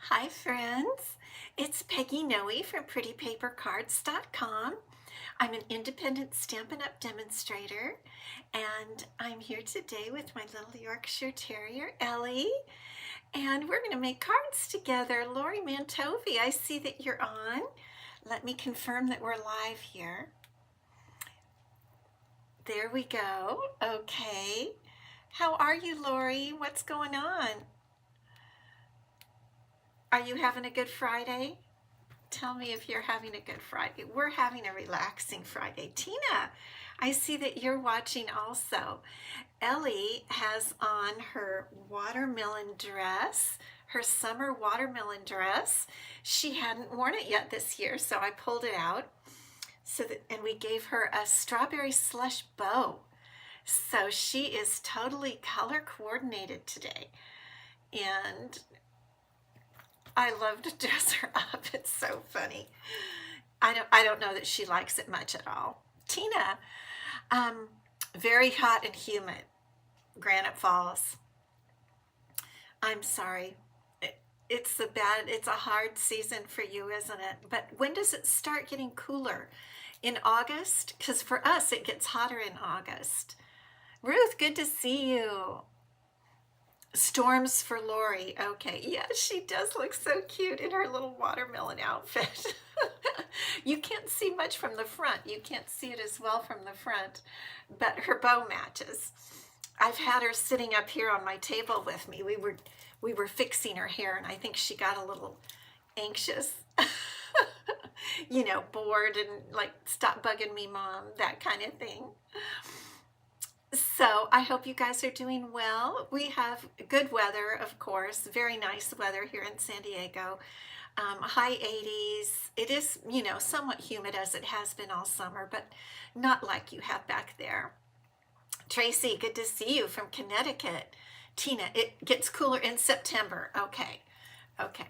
Hi friends, it's Peggy Noe from PrettyPaperCards.com. I'm an independent Stampin' Up! Demonstrator, and I'm here today with my little Yorkshire Terrier, Ellie, and we're going to make cards together. Lori Mantovi, I see that you're on. Let me confirm that we're live here. There we go. Okay. How are you, Lori? What's going on? Are you having a good Friday? Tell me if you're having a good Friday. We're having a relaxing Friday. Tina, I see that you're watching also. Ellie has on her watermelon dress, her summer watermelon dress. She hadn't worn it yet this year, so I pulled it out. And we gave her a strawberry slush bow. So she is totally color coordinated today. And I love to dress her up. It's so funny. I don't know that she likes it much at all. Tina, very hot and humid. Granite Falls. I'm sorry. It's a hard season for you, isn't it? But when does it start getting cooler? In August? Because for us, it gets hotter in August. Ruth, good to see you. Storms for Lori. Okay, yeah, she does look so cute in her little watermelon outfit. You can't see much from the front. You can't see it as well from the front, but her bow matches. I've had her sitting up here on my table with me. We were fixing her hair, and I think she got a little anxious. You know, bored and like, stop bugging me, Mom, that kind of thing. So I hope you guys are doing well. We have good weather, of course, very nice weather here in San Diego. High 80s. It is, you know, somewhat humid as it has been all summer, but not like you have back there. Tracy, good to see you from Connecticut. Tina, it gets cooler in September. Okay, okay.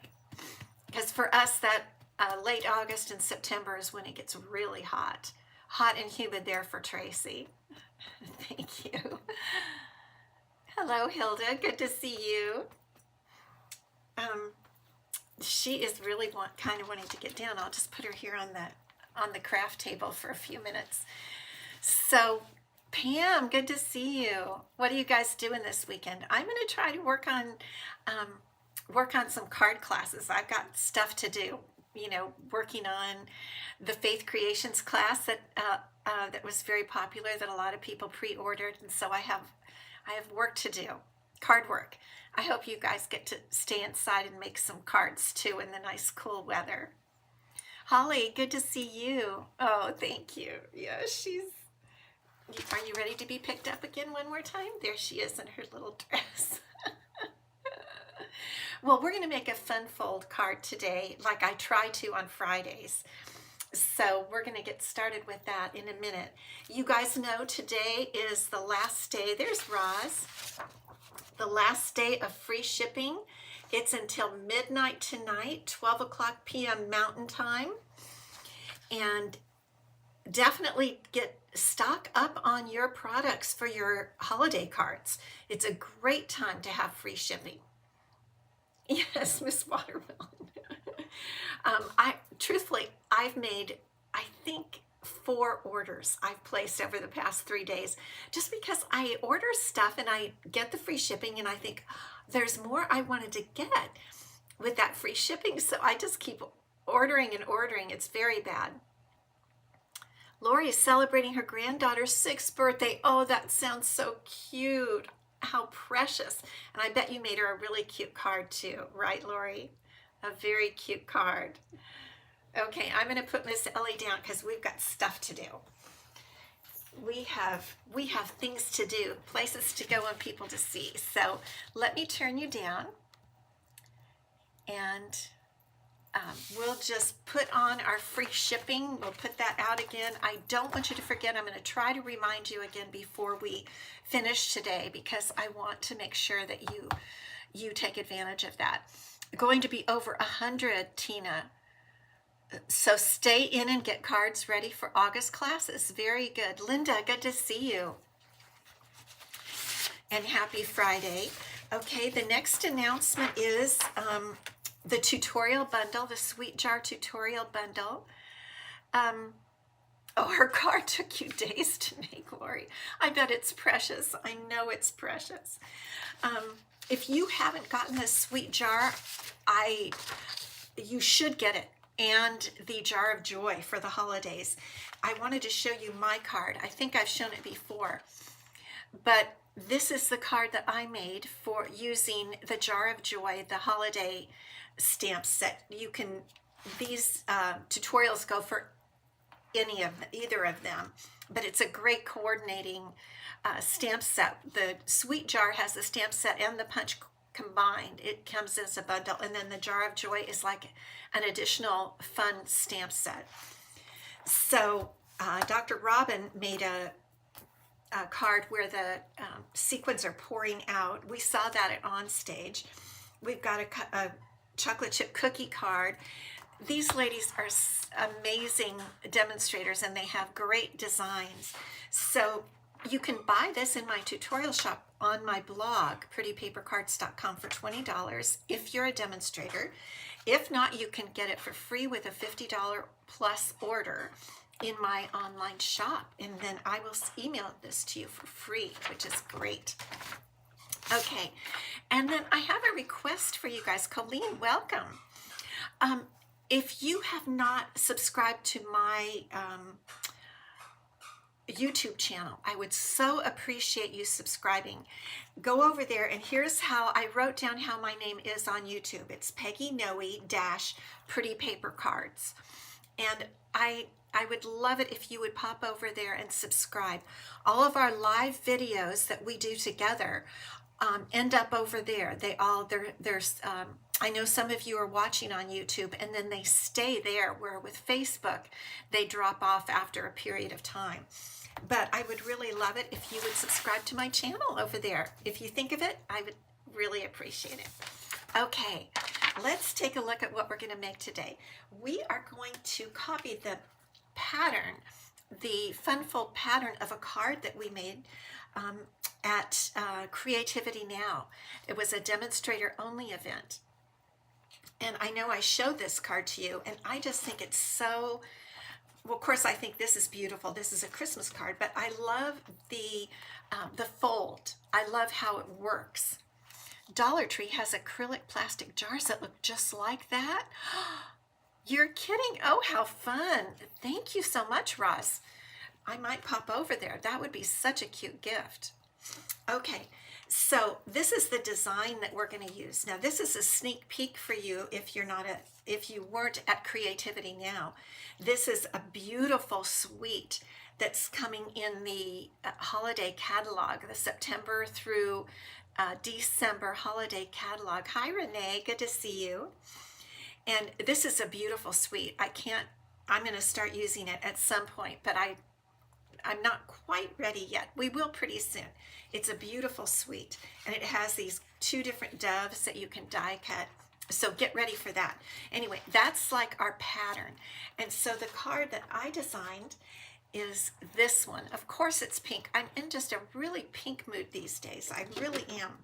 Because for us, that late August and September is when it gets really hot. Hot and humid there for Tracy. Thank you. Hello, Hilda. Good to see you. She is really kind of wanting to get down. I'll just put her here on the craft table for a few minutes. So, Pam, good to see you. What are you guys doing this weekend? I'm going to try to work on some card classes. I've got stuff to do. You know, working on the Faith Creations class that was very popular, that a lot of people pre-ordered, and so I have work to do, card work. I hope you guys get to stay inside and make some cards too in the nice cool weather. Holly, good to see you. Oh, thank you. Yeah, are you ready to be picked up again one more time? There she is in her little dress. Well, we're going to make a fun fold card today, like I try to on Fridays. So we're going to get started with that in a minute. You guys know today is the last day. There's Roz. The last day of free shipping. It's until midnight tonight, 12 o'clock p.m. Mountain Time. And definitely stock up on your products for your holiday cards. It's a great time to have free shipping. Yes, Miss Watermelon. Truthfully, I've made, I think, 4 orders I've placed over the past 3 days, just because I order stuff and I get the free shipping and I think there's more I wanted to get with that free shipping. So I just keep ordering and ordering. It's very bad. Lori is celebrating her granddaughter's 6th birthday. Oh, that sounds so cute. How precious. And I bet you made her a really cute card too, right, Lori? A very cute card. Okay, I'm going to put Miss Ellie down because we've got stuff to do. We have things to do, places to go and people to see. So let me turn you down, and we'll just put on our free shipping. We'll put that out again. I don't want you to forget. I'm going to try to remind you again before we finish today, because I want to make sure that you take advantage of that. Going to be over 100, Tina. So stay in and get cards ready for August classes. Very good. Linda, good to see you. And happy Friday. Okay, the next announcement is the tutorial bundle, the Sweet Jar tutorial bundle. Oh, her card took you days to make, Lori. I bet it's precious. I know it's precious. If you haven't gotten this Sweet Jar, you should get it, and the Jar of Joy for the holidays. I wanted to show you my card. I think I've shown it before, but this is the card that I made for using the Jar of Joy, the holiday stamp set. These tutorials go for either of them, but it's a great coordinating stamp set. The Sweet Jar has the stamp set and the punch combined. It comes as a bundle, and then the Jar of Joy is like an additional fun stamp set. So Dr. Robin made a card where the sequins are pouring out. We saw that at On Stage. We've got a chocolate chip cookie card. These ladies are amazing demonstrators, and they have great designs. So you can buy this in my tutorial shop on my blog, prettypapercards.com, for $20 if you're a demonstrator. If not, you can get it for free with a $50 plus order in my online shop, and then I will email this to you for free, which is great. Okay, and then I have a request for you guys. Colleen, welcome. If you have not subscribed to my YouTube channel, I would so appreciate you subscribing. Go over there, and here's how I wrote down how my name is on YouTube. It's Peggy Noe - Pretty Paper Cards. And I would love it if you would pop over there and subscribe. All of our live videos that we do together end up over there. I know some of you are watching on YouTube, and then they stay there, where with Facebook, they drop off after a period of time. But I would really love it if you would subscribe to my channel over there. If you think of it, I would really appreciate it. Okay, let's take a look at what we're going to make today. We are going to copy the pattern, the fun fold pattern of a card that we made at Creativity Now. It was a demonstrator only event. And I know I showed this card to you, and I just think it's so, well, of course, I think this is beautiful. This is a Christmas card, but I love the fold. I love how it works. Dollar Tree has acrylic plastic jars that look just like that. You're kidding. Oh, how fun. Thank you so much, Ross. I might pop over there. That would be such a cute gift. Okay, so this is the design that we're going to use. Now, this is a sneak peek for you if you weren't at Creativity Now. This is a beautiful suite that's coming in the holiday catalog, the September through December holiday catalog. Hi, Renee. Good to see you. And this is a beautiful suite. I'm going to start using it at some point, but I'm not quite ready yet. We will pretty soon. It's a beautiful suite, and it has these two different doves that you can die cut. So get ready for that. Anyway, that's like our pattern. And so the card that I designed is this one. Of course it's pink. I'm in just a really pink mood these days. I really am.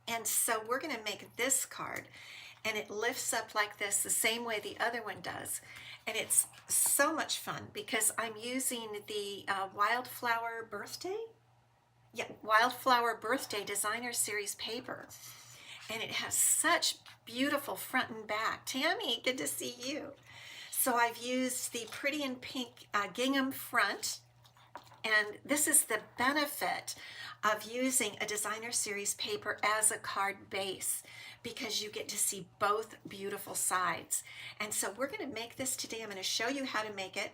And so we're going to make this card, and it lifts up like this the same way the other one does. And it's so much fun because I'm using the Wildflower Birthday Designer Series paper. And it has such beautiful front and back. Tammy, good to see you. So I've used the Pretty in Pink gingham front. And this is the benefit of using a Designer Series paper as a card base, because you get to see both beautiful sides. And so we're going to make this today. I'm going to show you how to make it.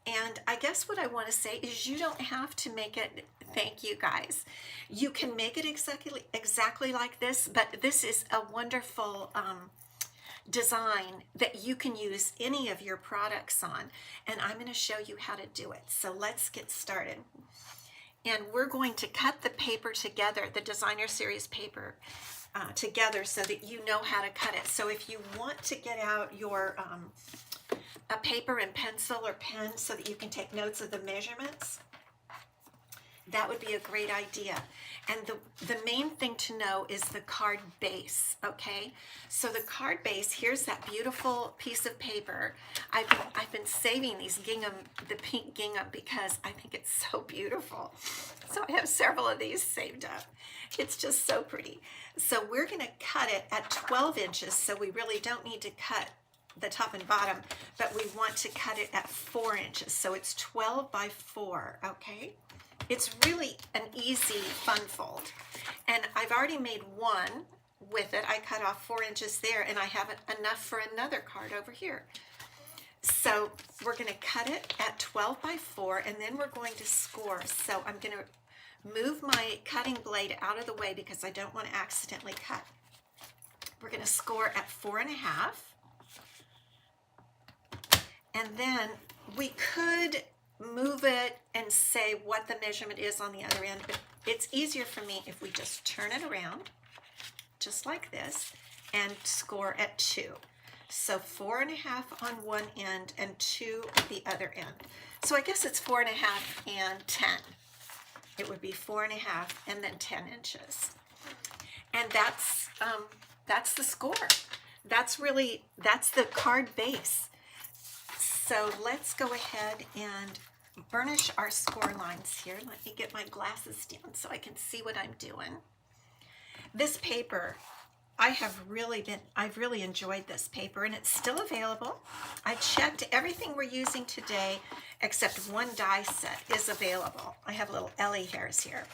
And I guess what I want to say is you don't have to make it, thank you guys. You can make it exactly like this, but this is a wonderful design that you can use any of your products on. And I'm going to show you how to do it. So let's get started. And we're going to cut the paper together, the Designer Series paper together, so that you know how to cut it. So if you want to get out your a paper and pencil or pen so that you can take notes of the measurements, That would be a great idea. And the main thing to know is the card base, okay? So the card base, here's that beautiful piece of paper. I've been saving these gingham, the pink gingham, because I think it's so beautiful. So I have several of these saved up. It's just so pretty. So we're gonna cut it at 12 inches, so we really don't need to cut the top and bottom, but we want to cut it at 4 inches. So it's 12 by 4, okay? It's really an easy fun fold. And I've already made one with it. I cut off 4 inches there, and I have enough for another card over here. So we're gonna cut it at 12 by 4, and then we're going to score. So I'm gonna move my cutting blade out of the way because I don't want to accidentally cut. We're gonna score at 4.5. And then we could move it and say what the measurement is on the other end, but it's easier for me if we just turn it around, just like this, and score at 2. So 4.5 on one end and 2 at the other end. So I guess it's 4.5 and 10. It would be 4.5 and then 10 inches. And that's the score. That's the card base. So let's go ahead and burnish our score lines here. Let me get my glasses down so I can see what I'm doing. This paper, I've really enjoyed this paper, and it's still available. I checked everything we're using today except one die set is available. I have little Ellie hairs here.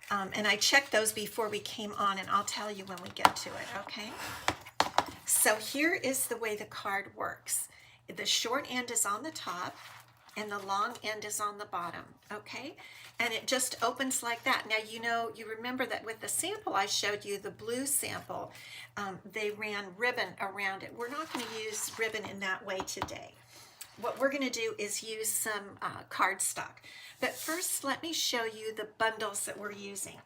And I checked those before we came on, and I'll tell you when we get to it, okay? So here is the way the card works. The short end is on the top and the long end is on the bottom, okay? And it just opens like that. Now, you remember that with the sample I showed you, the blue sample, they ran ribbon around it. We're not going to use ribbon in that way today. What we're going to do is use some cardstock. But first, let me show you the bundles that we're using.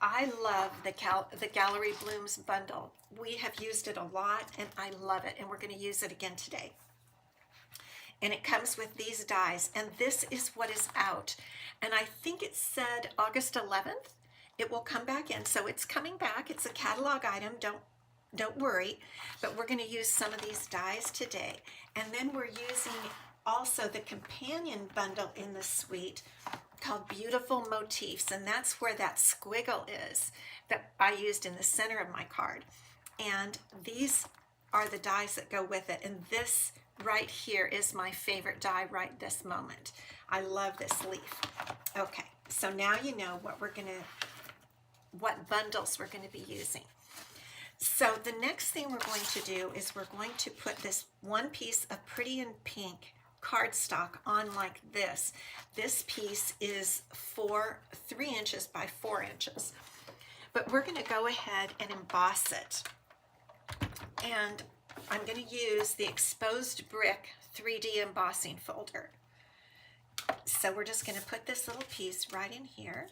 I love the Gallery Blooms bundle. We have used it a lot, and I love it, and we're going to use it again today. And it comes with these dies, and this is what is out. And I think it said August 11th. It will come back in, so it's coming back. It's a catalog item, don't worry. But we're going to use some of these dies today. And then we're using also the companion bundle in the suite called Beautiful Motifs, and that's where that squiggle is that I used in the center of my card. And these are the dies that go with it, and this right here is my favorite die right this moment. I love this leaf. Okay, so now you know what bundles we're going to be using. So the next thing we're going to do is we're going to put this one piece of Pretty in Pink cardstock on like this. This piece is 3 inches by 4 inches. But we're going to go ahead and emboss it. And I'm going to use the Exposed Brick 3D embossing folder. So we're just going to put this little piece right in here.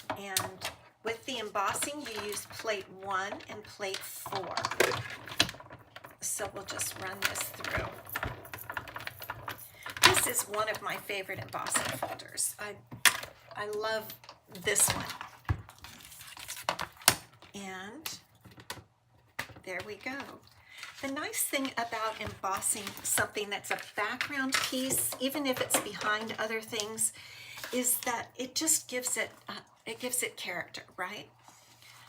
And with the embossing, you use plate 1 and plate 4. So we'll just run this through. This is one of my favorite embossing folders. I love this one. And there we go. The nice thing about embossing something that's a background piece, even if it's behind other things, is that it just gives it character, right?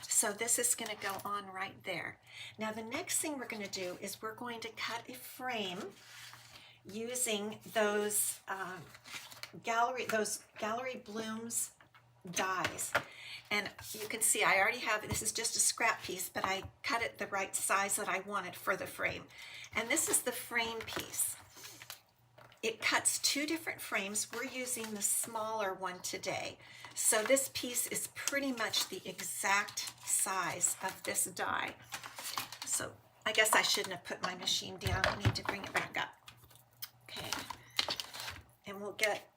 So this is going to go on right there. Now the next thing we're going to do is we're going to cut a frame using those Gallery Blooms dies. And you can see I already have, this is just a scrap piece, but I cut it the right size that I wanted for the frame. And this is the frame piece. It cuts 2 different frames. We're using the smaller one today. So this piece is pretty much the exact size of this die. So I guess I shouldn't have put my machine down. I need to bring it back up. Okay. And we'll get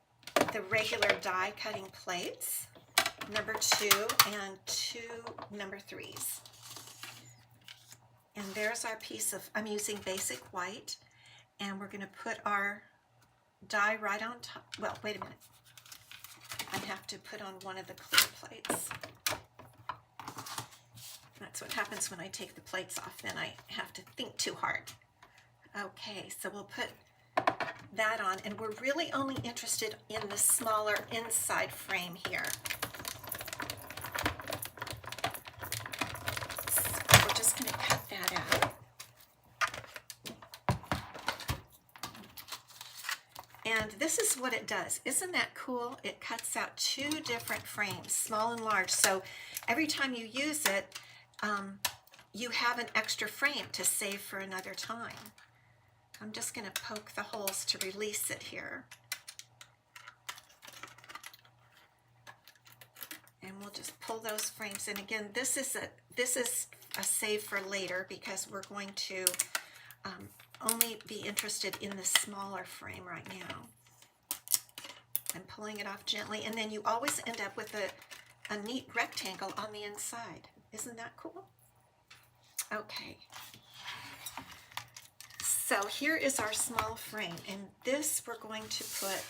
the regular die cutting plates. Number 2 and 2 number 3s. And there's our piece of, I'm using basic white, and we're going to put our die right on top. Well, wait a minute. I have to put on one of the clear plates. That's what happens when I take the plates off, then I have to think too hard. Okay, so we'll put that on, and we're really only interested in the smaller inside frame here. So we're just going to cut that out. And this is what it does. Isn't that cool? It cuts out two different frames, small and large. So every time you use it, you have an extra frame to save for another time. I'm just going to poke the holes to release it here. And we'll just pull those frames in. Again, this is a save for later because we're going to only be interested in the smaller frame right now. I'm pulling it off gently, and then you always end up with a neat rectangle on the inside. Isn't that cool? Okay. So here is our small frame, and this we're going to put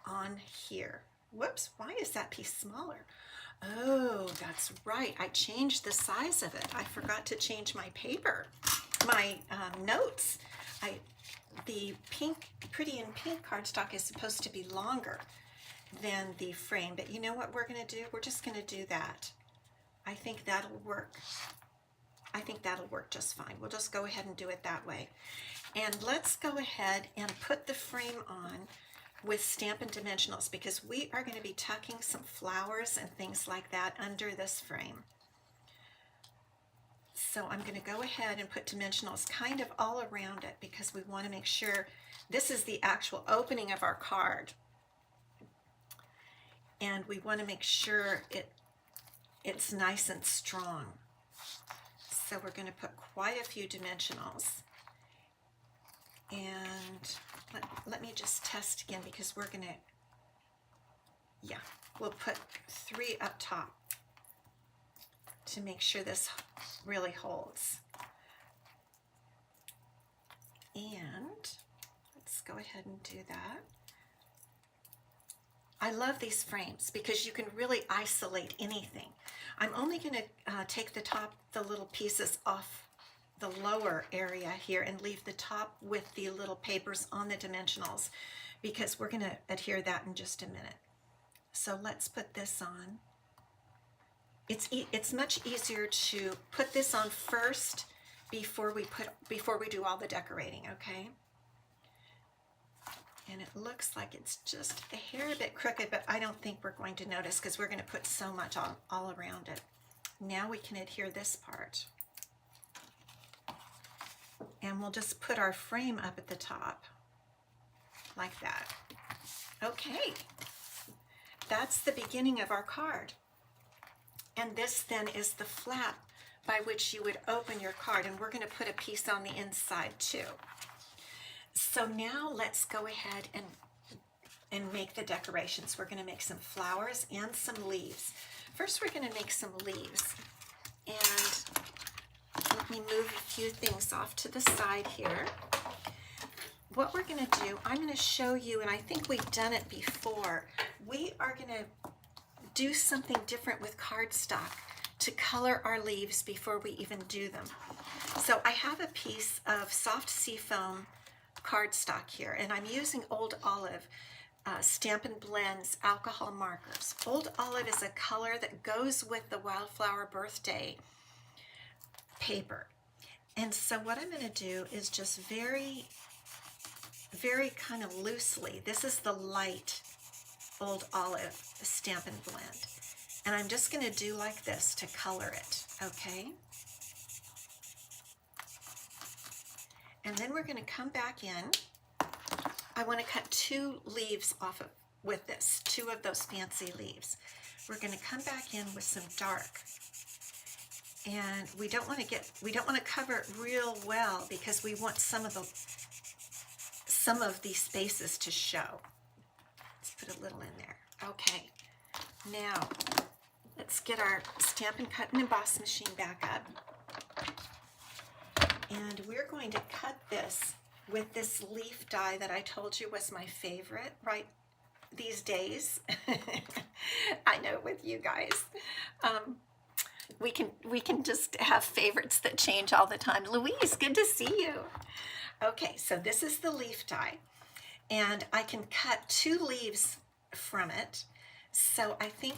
on here. Whoops, why is that piece smaller? Oh, that's right. I changed the size of it. I forgot to change my paper, my notes. The pretty in pink cardstock is supposed to be longer than the frame, but you know what we're going to do? We're just going to do that. I think that'll work. I think that'll work just fine. We'll just go ahead and do it that way. And let's go ahead and put the frame on with Stampin' Dimensionals, because we are going to be tucking some flowers and things like that under this frame. So I'm going to go ahead and put dimensionals kind of all around it, because we want to make sure this is the actual opening of our card. And we want to make sure it's nice and strong. So we're going to put quite a few dimensionals. And let me just test again, because we're going to, we'll put 3 up top to make sure this really holds. And let's go ahead and do that. I love these frames because you can really isolate anything. I'm only going to take the little pieces off the lower area here and leave the top with the little papers on the dimensionals, because we're going to adhere that in just a minute. So let's put this on. It's much easier to put this on first before we do all the decorating, okay? And it looks like it's just a hair a bit crooked, but I don't think we're going to notice because we're going to put so much all around it. Now we can adhere this part. And we'll just put our frame up at the top, like that. Okay, that's the beginning of our card. And this then is the flap by which you would open your card, and we're going to put a piece on the inside too. So now let's go ahead and make the decorations. We're going to make some flowers and some leaves. First, we're going to make some leaves. And let me move a few things off to the side here. What we're going to do, I'm going to show you, and I think we've done it before. We are going to do something different with cardstock to color our leaves before we even do them. So I have a piece of soft seafoam cardstock here, and I'm using Old Olive Stampin' Blends alcohol markers. Old Olive is a color that goes with the Wildflower Birthday paper. And so what I'm going to do is just very kind of loosely, this is the light Old Olive Stampin' Blend, and I'm just going to do like this to color it, okay? And then we're going to come back in. I want to cut 2 leaves off of with this, 2 of those fancy leaves. We're going to come back in with some dark. And we don't want to cover it real well, because we want some of the spaces to show. Let's put a little in there. Okay. Now, let's get our Stampin' Cut and Emboss machine back up. And we're going to cut this with this leaf die that I told you was my favorite, right these days. I know with you guys, we can just have favorites that change all the time. Louise, good to see you. Okay, so this is the leaf die, and I can cut 2 leaves from it. So I think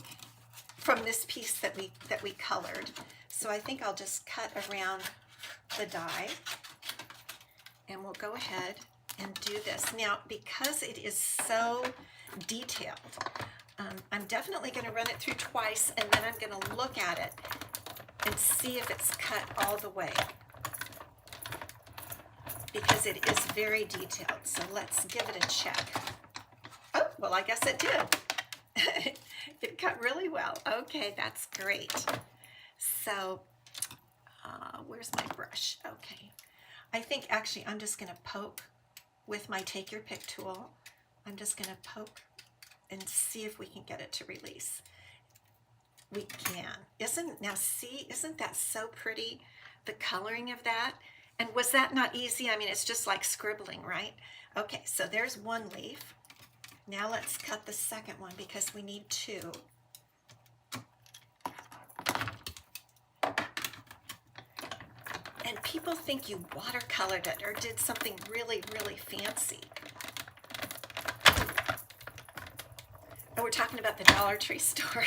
from this piece that we colored. So I think I'll just cut around the die, and we'll go ahead and do this. Now, because it is so detailed, I'm definitely going to run it through twice, and then I'm going to look at it and see if it's cut all the way, because it is very detailed. So let's give it a check. Oh, well, I guess it did. It cut really well. Okay, that's great. So where's my brush? Okay, I think actually I'm just going to poke with my take your pick tool. I'm just going to poke and see if we can get it to release. We can. Isn't that so pretty, the coloring of that? And was that not easy? I mean, it's just like scribbling, right? Okay, so there's one leaf. Now let's cut the second one because we need 2. And people think you watercolored it or did something really, really fancy. Oh, we're talking about the Dollar Tree store.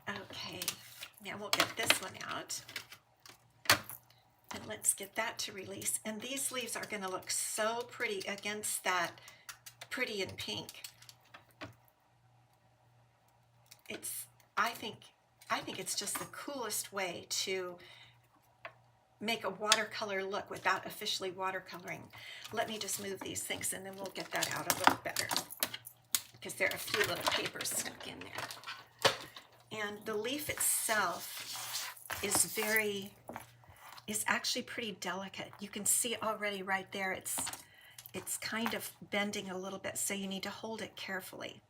Okay, now we'll get this one out. And let's get that to release. And these leaves are going to look so pretty against that pretty in pink. I think it's just the coolest way to make a watercolor look without officially watercoloring. Let me just move these things and then we'll get that out a little better, because there are a few little papers stuck in there. And the leaf itself is actually pretty delicate. You can see already right there, it's kind of bending a little bit, so you need to hold it carefully.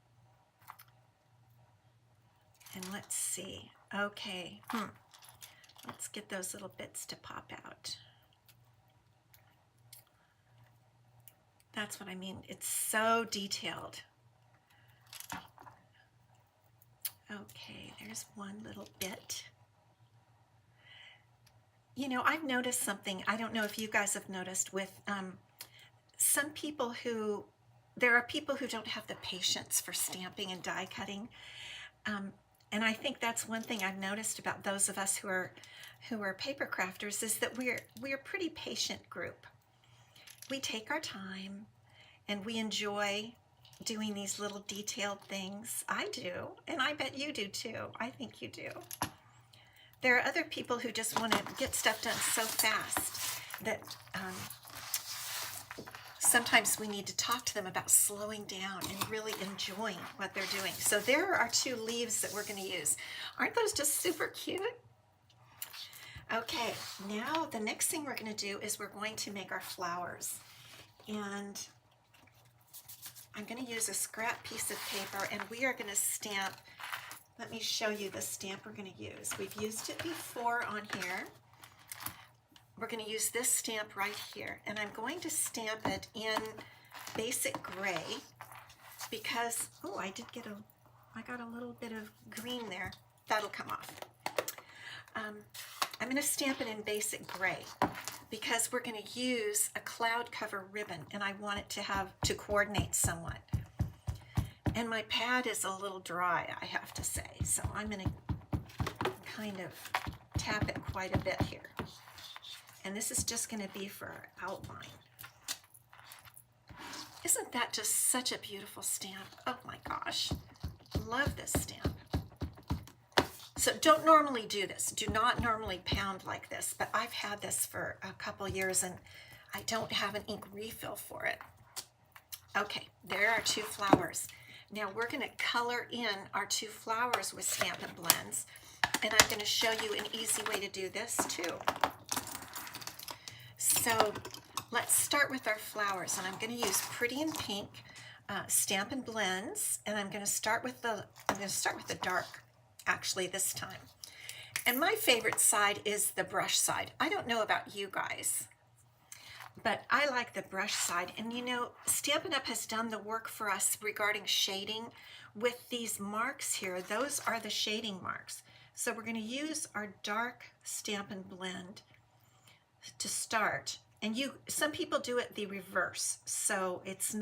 And let's see. Okay. Let's get those little bits to pop out. That's what I mean. It's so detailed. Okay, there's one little bit. You know, I've noticed something. I don't know if you guys have noticed with some people there are people who don't have the patience for stamping and die cutting. And I think that's one thing I've noticed about those of us who are paper crafters, is that we're a pretty patient group. We take our time and we enjoy doing these little detailed things. I do, and I bet you do too. I think you do. There are other people who just want to get stuff done so fast that sometimes we need to talk to them about slowing down and really enjoying what they're doing. So there are our 2 leaves that we're going to use. Aren't those just super cute? Okay, now the next thing we're going to do is we're going to make our flowers. And I'm going to use a scrap piece of paper, and we are going to stamp. Let me show you the stamp we're going to use. We've used it before on here. We're going to use this stamp right here, and I'm going to stamp it in basic gray because, oh, I got a little bit of green there. That'll come off. I'm going to stamp it in basic gray because we're going to use a cloud cover ribbon, and I want it to coordinate somewhat. And my pad is a little dry, I have to say, so I'm going to kind of tap it quite a bit here. And this is just going to be for our outline. Isn't that just such a beautiful stamp? Oh my gosh, love this stamp. So don't normally do this. Do not normally pound like this, but I've had this for a couple years and I don't have an ink refill for it. Okay, there are 2 flowers. Now we're going to color in our 2 flowers with Stampin' Blends, and I'm going to show you an easy way to do this too. So let's start with our flowers, and I'm going to use Pretty in Pink Stampin' Blends, and I'm going to start with the dark actually this time. And my favorite side is the brush side. I don't know about you guys. but I like the brush side. And you know, Stampin' Up! Has done the work for us regarding shading with these marks here. Those are the shading marks. So we're going to use our dark Stampin' Blend to start. And some people do it the reverse. So it's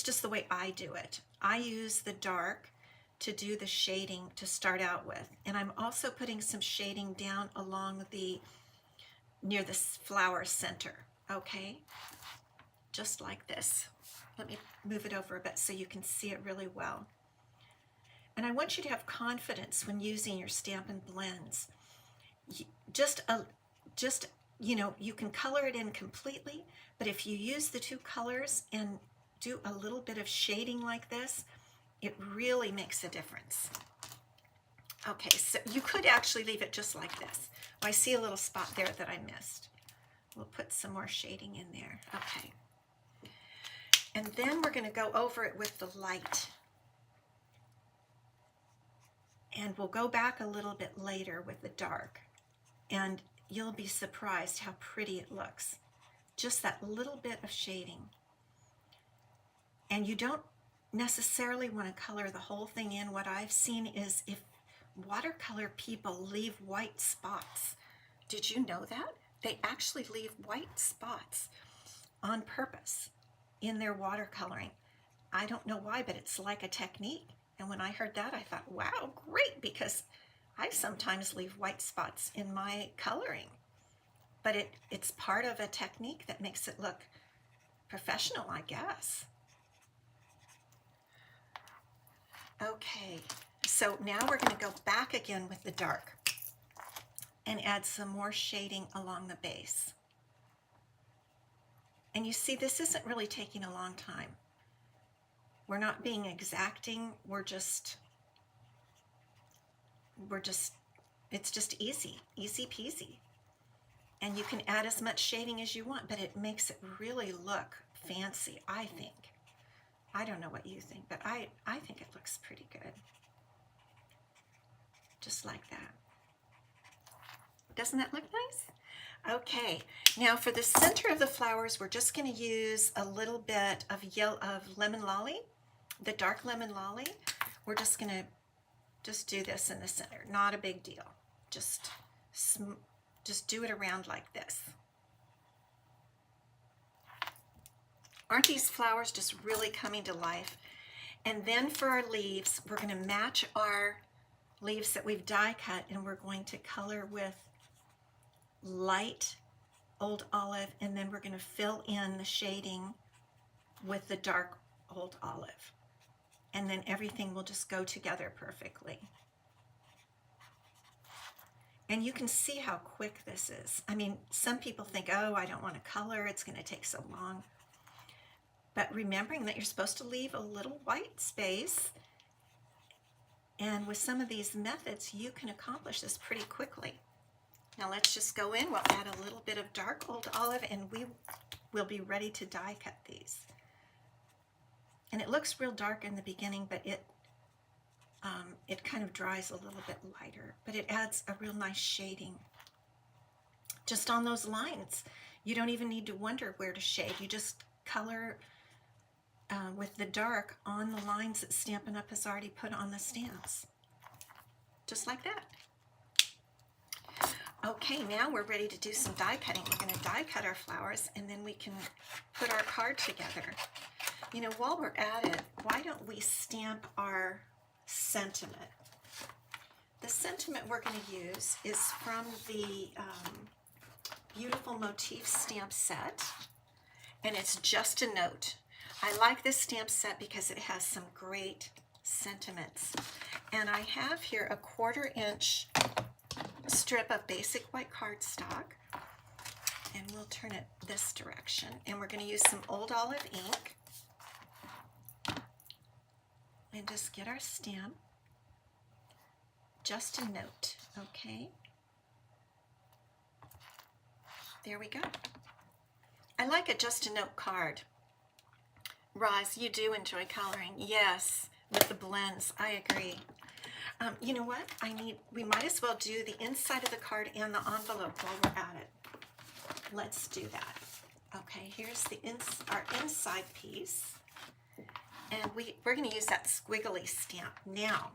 just the way I do it. I use the dark to do the shading to start out with. And I'm also putting some shading down along near the flower center, okay? Just like this. Let me move it over a bit so you can see it really well. And I want you to have confidence when using your Stampin' Blends. You know, you can color it in completely, but if you use the two colors and do a little bit of shading like this, it really makes a difference. Okay, so you could actually leave it just like this. Oh, I see a little spot there that I missed. We'll put some more shading in there. Okay. And then we're going to go over it with the light. And we'll go back a little bit later with the dark. And you'll be surprised how pretty it looks. Just that little bit of shading. And you don't necessarily want to color the whole thing in. What I've seen is if watercolor people leave white spots. Did you know that? They actually leave white spots on purpose in their watercoloring. I don't know why, but it's like a technique. And when I heard that, I thought, wow, great, because I sometimes leave white spots in my coloring. But it's part of a technique that makes it look professional, I guess. Okay, so now we're going to go back again with the dark and add some more shading along the base. And you see, this isn't really taking a long time. We're not being exacting. It's just easy peasy. And you can add as much shading as you want, but it makes it really look fancy, I think. I don't know what you think, but I think it looks pretty good. Just like that. Doesn't that look nice? Okay, now for the center of the flowers, we're just going to use a little bit of lemon lolly, the dark lemon lolly. We're just going to do this in the center. Not a big deal. Just do it around like this. Aren't these flowers just really coming to life? And then for our leaves, we're going to match our leaves that we've die cut, and we're going to color with light old olive, and then we're going to fill in the shading with the dark old olive. And then everything will just go together perfectly. And you can see how quick this is. I mean, some people think, oh, I don't want to color, it's going to take so long. But remembering that you're supposed to leave a little white space, and with some of these methods, you can accomplish this pretty quickly. Now let's just go in, we'll add a little bit of dark old olive, and we will be ready to die cut these. And it looks real dark in the beginning, but it kind of dries a little bit lighter, but it adds a real nice shading. Just on those lines, you don't even need to wonder where to shade. You just color with the dark on the lines that Stampin' Up! Has already put on the stamps. Just like that. Okay, now we're ready to do some die cutting. We're going to die cut our flowers, and then we can put our card together. You know, while we're at it, why don't we stamp our sentiment? The sentiment we're going to use is from the Beautiful Motif stamp set, and it's just a note. I like this stamp set because it has some great sentiments. And I have here a 1/4 inch strip of basic white cardstock, and we'll turn it this direction, and we're going to use some old olive ink and just get our stamp. Just a note, okay? There we go. I like a just a note card. Roz, you do enjoy coloring. Yes, with the blends, I agree. You know what? We might as well do the inside of the card and the envelope while we're at it. let's do that. Okay, here's our inside piece. And we're going to use that squiggly stamp. Now,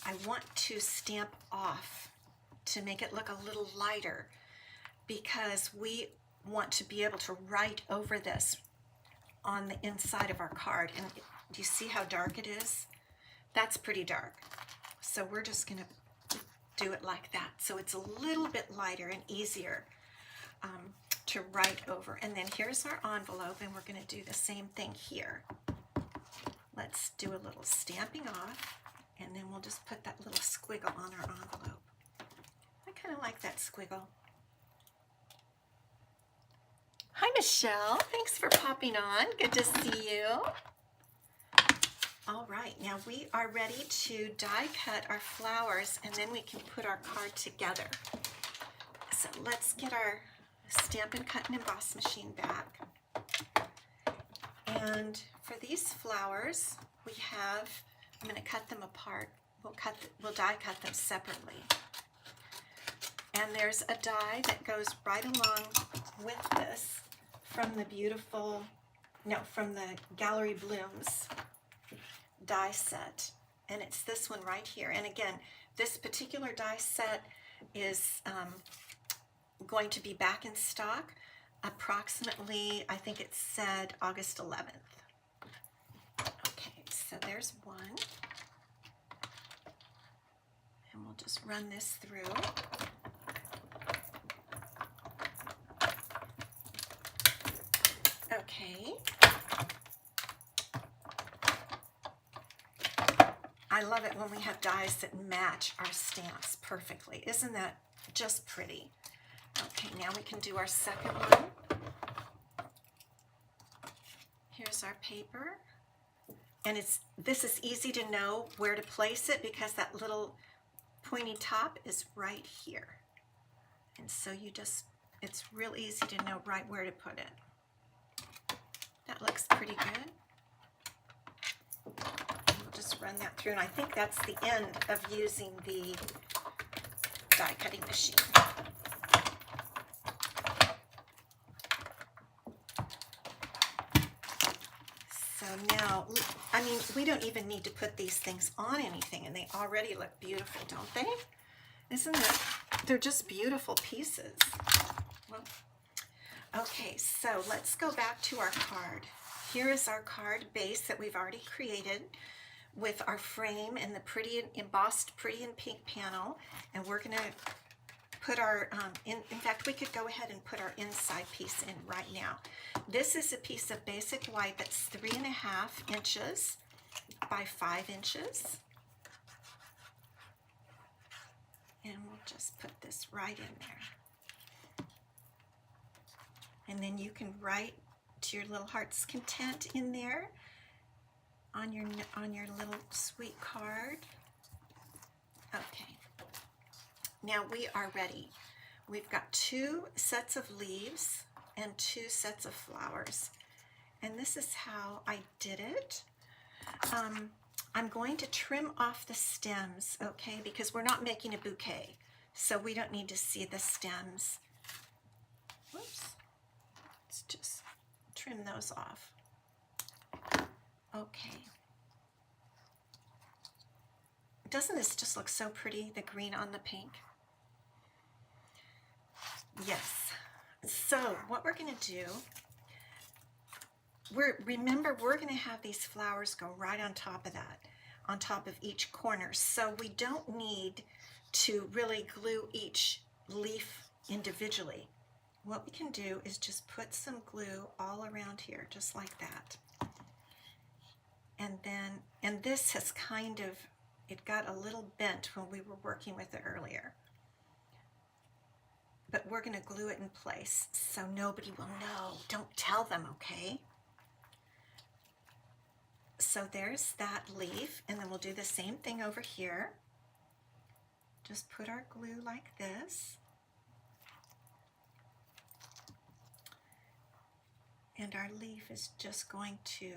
I want to stamp off to make it look a little lighter because we want to be able to write over this on the inside of our card. And do you see how dark it is? That's pretty dark. So we're just going to do it like that. So it's a little bit lighter and easier to write over. And then here's our envelope, and we're going to do the same thing here. Let's do a little stamping off, and then we'll just put that little squiggle on our envelope. I kind of like that squiggle. Hi, Michelle. Thanks for popping on. Good to see you. All right, now we are ready to die cut our flowers, and then we can put our card together. So let's get our Stampin' Cut and Emboss machine back. And for these flowers, I'm going to cut them apart. We'll die cut them separately. And there's a die that goes right along with this from the Gallery Blooms die set. And it's this one right here. And again, this particular die set is going to be back in stock approximately, I think it said August 11th. Okay, so there's one. And we'll just run this through. Okay. I love it when we have dies that match our stamps perfectly. Isn't that just pretty? Okay, now we can do our second one. Here's our paper. And this is easy to know where to place it because that little pointy top is right here. And so it's real easy to know right where to put it. That looks pretty good. We'll just run that through, and I think that's the end of using the die cutting machine. So now, I mean, we don't even need to put these things on anything, and they already look beautiful, don't they? Isn't it? They're just beautiful pieces. Well, okay, so let's go back to our card. Here is our card base that we've already created with our frame and the pretty embossed pretty in pink panel, and we're going to put our, in fact, we could go ahead and put our inside piece in right now. This is a piece of basic white that's 3.5 inches by 5 inches. And we'll just put this right in there. And then you can write to your little heart's content in there on your little sweet card. Okay. Now we are ready. We've got 2 sets of leaves and 2 sets of flowers. And this is how I did it. I'm going to trim off the stems, okay, because we're not making a bouquet, so we don't need to see the stems. Whoops. Let's just trim those off. Okay. Doesn't this just look so pretty, the green on the pink? Yes. So what we're going to do, remember we're going to have these flowers go right on top of that, on top of each corner. So we don't need to really glue each leaf individually. What we can do is just put some glue all around here, just like that. And this has kind of, it got a little bent when we were working with it earlier. But we're going to glue it in place so nobody will know. Don't tell them, okay? So there's that leaf, and then we'll do the same thing over here. Just put our glue like this. And our leaf is just going to,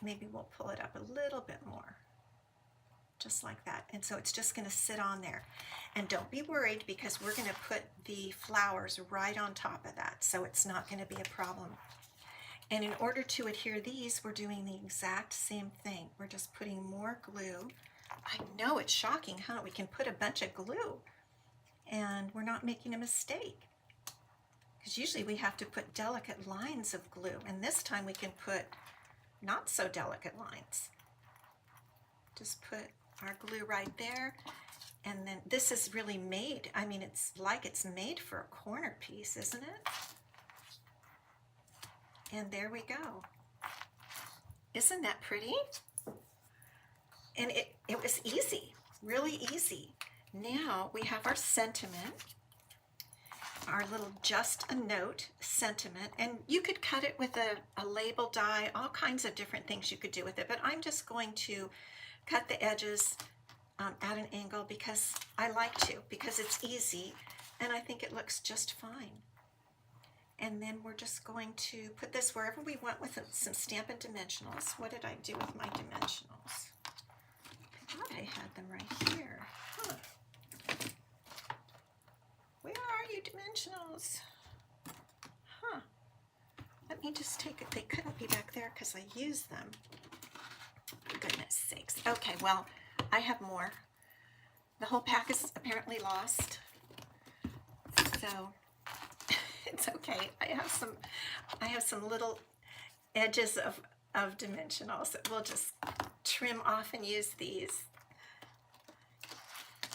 maybe we'll pull it up a little bit more. just like that. And so it's just going to sit on there. And don't be worried, because we're going to put the flowers right on top of that, so it's not going to be a problem. And in order to adhere these, we're doing the exact same thing. We're just putting more glue. I know it's shocking, huh? We can put a bunch of glue and we're not making a mistake. Because usually we have to put delicate lines of glue, and this time we can put not so delicate lines. Just put our glue right there, and then this is really made, I mean, it's like it's made for a corner piece, isn't it? And there we go. Isn't that pretty? And it was easy, really easy. Now we have our sentiment, our little just a note sentiment, and you could cut it with a label die, all kinds of different things you could do with it, but I'm just going to cut the edges at an angle because I like to, because it's easy and I think it looks just fine. And then we're just going to put this wherever we want with some Stampin' Dimensionals. What did I do with my dimensionals? I thought I had them right here. Huh. Where are you, dimensionals? Huh. Let me just take it. They couldn't be back there because I used them. For goodness sakes. Okay, well, I have more. The whole pack is apparently lost. So it's okay. I have some little edges of dimensionals that we'll just trim off and use these.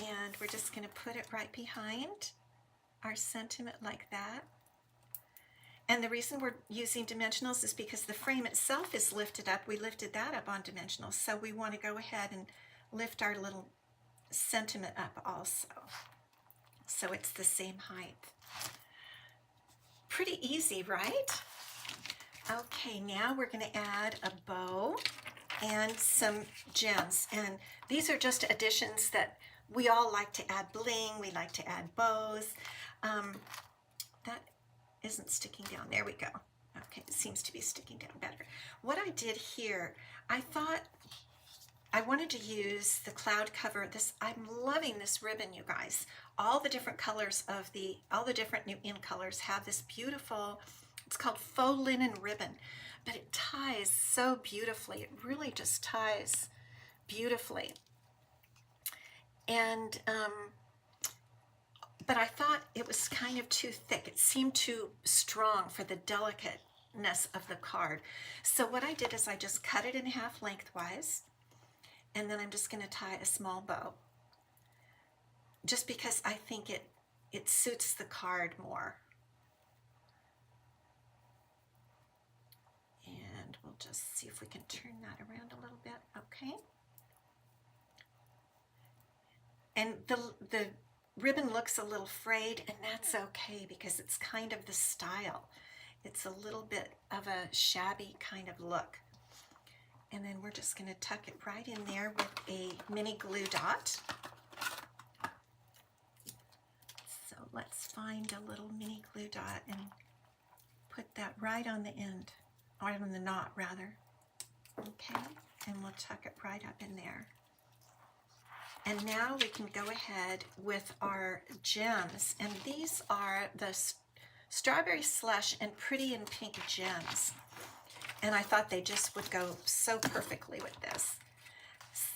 And we're just going to put it right behind our sentiment like that. And the reason we're using dimensionals is because the frame itself is lifted up. We lifted that up on dimensionals. So we want to go ahead and lift our little sentiment up also. So it's the same height. Pretty easy, right? Okay, now we're going to add a bow and some gems. And these are just additions that we all like to add bling. We like to add bows. That isn't sticking down. There we go. Okay, it seems to be sticking down better. What I did here, I thought I wanted to use the cloud cover. I'm loving this ribbon, you guys. All the different colors of all the different new in colors have this beautiful, it's called faux linen ribbon, but it ties so beautifully. It really just ties beautifully. And but I thought it was kind of too thick. It seemed too strong for the delicateness of the card. So what I did is I just cut it in half lengthwise, and then I'm just going to tie a small bow, just because I think it suits the card more. And we'll just see if we can turn that around a little bit. Okay. And the ribbon looks a little frayed, and that's okay because it's kind of the style. It's a little bit of a shabby kind of look. And then we're just going to tuck it right in there with a mini glue dot. So let's find a little mini glue dot and put that right on the end, or on the knot rather. Okay, and we'll tuck it right up in there. And now we can go ahead with our gems, and these are the Strawberry Slush and Pretty in Pink gems. And I thought they just would go so perfectly with this.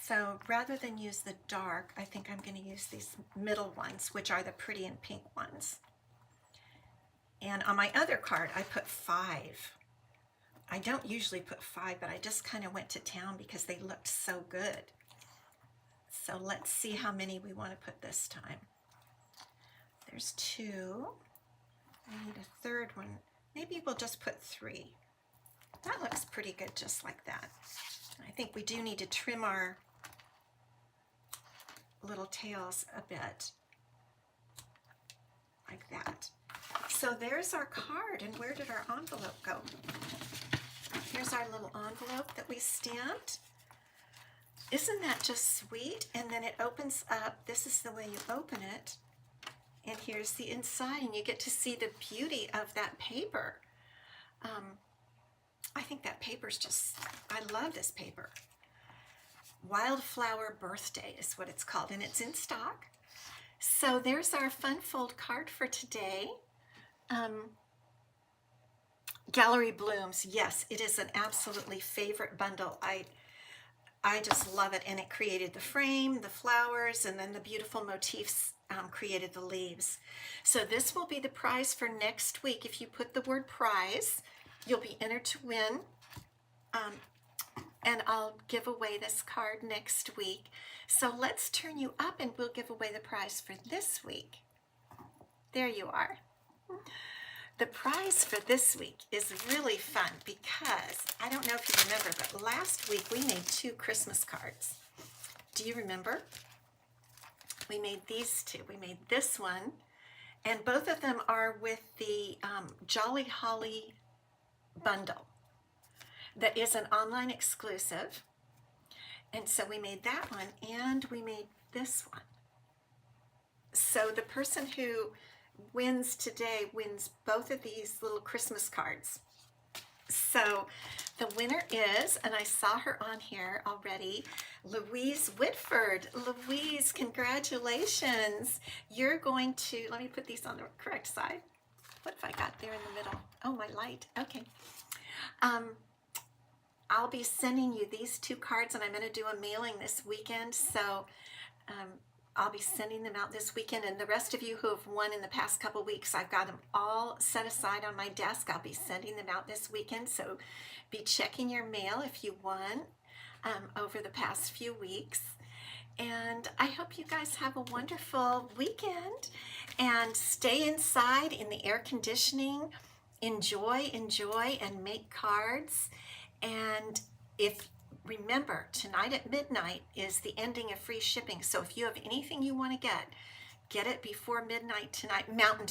So rather than use the dark, I think I'm going to use these middle ones, which are the Pretty in Pink ones. And on my other card, I put 5. I don't usually put 5, but I just kind of went to town because they looked so good. So let's see how many we want to put this time. There's 2. I need a third one. Maybe we'll just put 3. That looks pretty good just like that. I think we do need to trim our little tails a bit. Like that. So there's our card, and where did our envelope go? Here's our little envelope that we stamped. Isn't that just sweet? And then it opens up. This is the way you open it. And here's the inside, and you get to see the beauty of that paper. I think that paper's just, I love this paper. Wildflower Birthday is what it's called, and it's in stock. So there's our fun fold card for today. Gallery Blooms, yes, it is an absolutely favorite bundle. I just love it, and it created the frame, the flowers, and then the beautiful motifs created the leaves. So this will be the prize for next week. If you put the word prize, you'll be entered to win, and I'll give away this card next week. So let's turn you up and we'll give away the prize for this week. There you are. The prize for this week is really fun because, I don't know if you remember, but last week we made 2 Christmas cards. Do you remember? We made these 2. We made this one, and both of them are with the Jolly Holly bundle that is an online exclusive. And so we made that one, and we made this one. So the person who wins today wins both of these little Christmas cards. So the winner is, and I saw her on here already, Louise Whitford. Louise, congratulations. You're going to, let me put these on the correct side. What have I got there in the middle? Oh, my light. Okay. I'll be sending you these 2 cards, and I'm going to do a mailing this weekend. So I'll be sending them out this weekend, and the rest of you who have won in the past couple weeks, I've got them all set aside on my desk. I'll be sending them out this weekend, so be checking your mail if you won over the past few weeks. And I hope you guys have a wonderful weekend, and stay inside in the air conditioning. Enjoy, and make cards. And remember, tonight at midnight is the ending of free shipping. So if you have anything you want to get it before midnight tonight, Mountain Time.